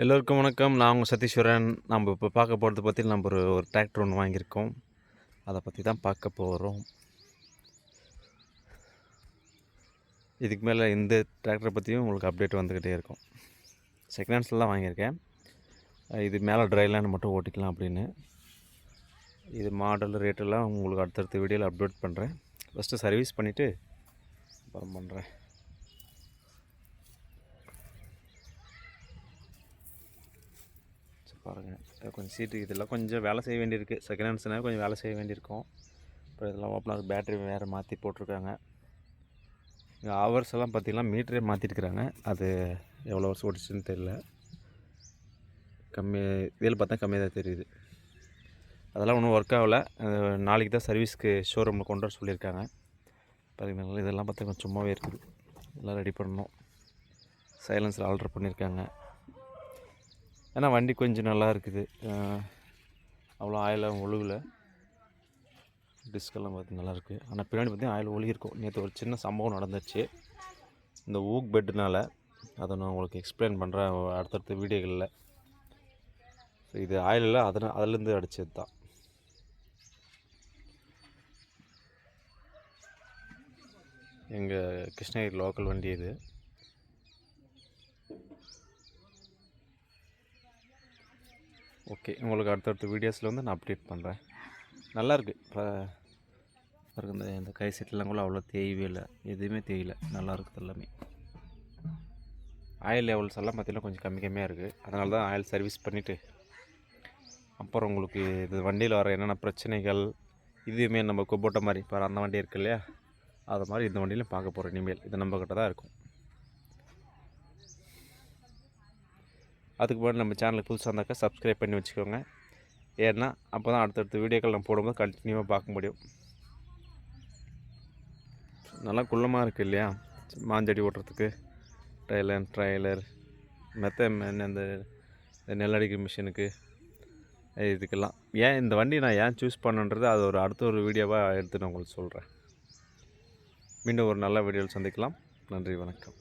எல்லோருக்கும் வணக்கம். நான் உங்கள் சதீஸ்வரன். நம்ம இப்போ பார்க்க போகிறது பற்றி நம்ம ஒரு டிராக்டர் ஒன்று வாங்கியிருக்கோம். அதை பற்றி தான் பார்க்க போகிறோம். இதுக்கு மேலே இந்த டிராக்டரை பற்றியும் உங்களுக்கு அப்டேட் வந்துக்கிட்டே இருக்கும். செகண்ட் ஹேண்ட்ஸில் தான் வாங்கியிருக்கேன். இது மேலே ட்ரைலேண்ட் மட்டும் ஓட்டிக்கலாம் அப்படின்னு. இது மாடல் ரேட்டெல்லாம் உங்களுக்கு அடுத்தடுத்த வீடியோவில் அப்டேட் பண்ணுறேன். ஃபஸ்ட்டு சர்வீஸ் பண்ணிவிட்டு அப்புறம் பண்ணுறேன். பாருங்கள், கொஞ்சம் சீட்டு இதெல்லாம் கொஞ்சம் வேலை செய்ய வேண்டியிருக்கு. செகண்ட் ஹேண்ட்ஸ்னால் கொஞ்சம் வேலை செய்ய வேண்டியிருக்கும். இப்போ இதெல்லாம் ஓப்பனாக பேட்ரி வேறு மாற்றி போட்டிருக்காங்க. இங்கே ஹவர்ஸ் எல்லாம் பார்த்திங்கன்னா மீட்டரே மாற்றிருக்கிறாங்க. அது எவ்வளோ ஹவர்ஸ் ஓடிச்சுன்னு தெரியல. இதில் பார்த்தா கம்மியாக தான் தெரியுது. அதெல்லாம் ஒன்றும் ஒர்க் ஆகலை. நாளைக்கு தான் சர்வீஸ்க்கு ஷோரூமில் கொண்டு வர சொல்லியிருக்காங்க. பார்த்தீங்கன்னா இதெல்லாம் பார்த்தா கொஞ்சம் சும்மாவே இருக்குது. எல்லாம் ரெடி பண்ணணும். சைலன்ஸில் ஆல்ட்ரு பண்ணியிருக்காங்க. ஏன்னா வண்டி கொஞ்சம் நல்லா இருக்குது. அவ்வளோ ஆயிலாம் ஒழுகலை. டிஸ்கெல்லாம் பார்த்து நல்லாயிருக்கு. ஆனால் பின்னாடி பார்த்தீங்கன்னா ஆயில் ஒழுகிருக்கும். நேற்று ஒரு சின்ன சம்பவம் நடந்துச்சு இந்த ஊக் பெட்டுனால். அதை நான் உங்களுக்கு எக்ஸ்பிளைன் பண்ணுறேன் அடுத்தடுத்த வீடியோகளில். ஸோ இது ஆயிலில் அதுலேருந்து அடித்தது தான். எங்கள் கிருஷ்ணகிரி லோக்கல் வண்டி இது. ஓகே, உங்களுக்கு அடுத்தடுத்த வீடியோஸில் வந்து நான் அப்டேட் பண்ணுறேன். நல்லாயிருக்கு. இப்போ இந்த கை செட்டெல்லாம் கூட அவ்வளோ தேயவே இல்லை. எதுவுமே தேயலை. நல்லா இருக்குது எல்லாமே. ஆயில் லெவல்ஸ் எல்லாம் பார்த்திங்கன்னா கொஞ்சம் கம்மியாக இருக்குது. அதனால தான் ஆயில் சர்வீஸ் பண்ணிவிட்டு அப்புறம் உங்களுக்கு இது வண்டியில் வர என்னென்ன பிரச்சனைகள் இதுவுமே நம்ம குப்போட்ட மாதிரி இப்போ அந்த வண்டி இருக்குது இல்லையா, அது மாதிரி இந்த வண்டியிலும் பார்க்க போகிறோம். இனிமேல் இது நம்மக்கிட்ட தான் இருக்கும். அதுக்கு முன்னாடி நம்ம சேனலுக்கு புதுசாக இருந்தாக்கா சப்ஸ்கிரைப் பண்ணி வச்சுக்கோங்க. ஏன்னா அப்போ தான் அடுத்தடுத்த வீடியோக்கள் நம்ம போடும்போது கண்டினியூவாக பார்க்க முடியும். நல்லா குள்ளமாக இருக்குது இல்லையா, மாஞ்சடி ஓட்டுறதுக்கு. ட்ரைலர் இந்த நெல்லடிக்கிற மிஷினுக்கு இதுக்கெல்லாம். ஏன் இந்த வண்டி நான் ஏன் சூஸ் பண்ணுன்றது அது அடுத்த ஒரு வீடியோவாக எடுத்து நான் உங்களுக்கு சொல்கிறேன். மீண்டும் ஒரு நல்ல வீடியோவில் சந்திக்கலாம். நன்றி, வணக்கம்.